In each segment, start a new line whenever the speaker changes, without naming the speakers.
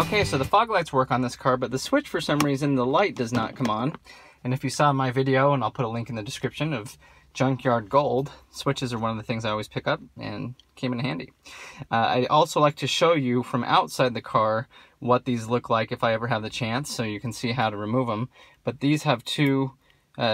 Okay, so the fog lights work on this car, but the switch, for some reason, the light does not come on. And if you saw my video, and I'll put a link in the description, of Junkyard Gold, switches are one of the things I always pick up and came in handy. I also like to show you from outside the car what these look like if I ever have the chance, so you can see how to remove them. But these have two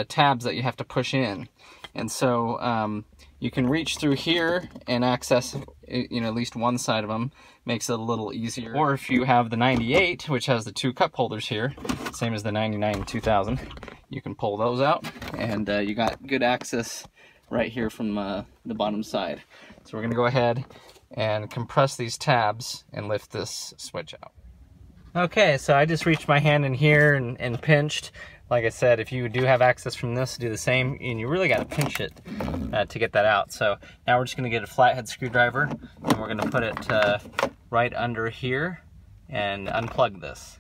tabs that you have to push in. And so you can reach through here and access, you know, at least one side of them. Makes it a little easier. Or if you have the 98, which has the two cup holders here, same as the 99 and 2000, you can pull those out, and you got good access right here from the bottom side. So we're gonna go ahead and compress these tabs and lift this switch out. Okay, so I just reached my hand in here and pinched. Like I said, if you do have access from this, do the same, and you really got to pinch it to get that out. So now we're just going to get a flathead screwdriver, and we're going to put it right under here and unplug this.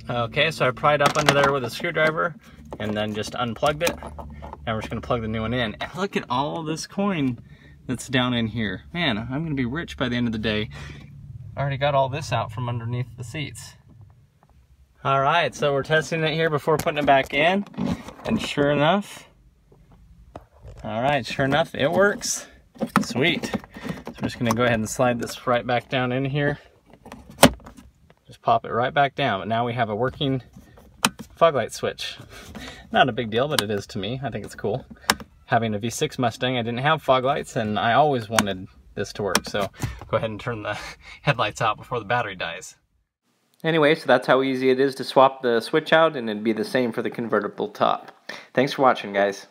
Okay, so I pried up under there with a screwdriver and then just unplugged it. Now we're just going to plug the new one in. And look at all this coin that's down in here. Man, I'm going to be rich by the end of the day. I already got all this out from underneath the seats. All right, so we're testing it here before putting it back in, and sure enough, it works. Sweet. So we're just gonna go ahead and slide this right back down in here. Just pop it right back down, but now we have a working fog light switch. Not a big deal, but it is to me. I think it's cool. Having a V6 Mustang, I didn't have fog lights, and I always wanted this to work, so go ahead and turn the headlights out before the battery dies. Anyway, so that's how easy it is to swap the switch out, and it'd be the same for the convertible top. Thanks for watching, guys.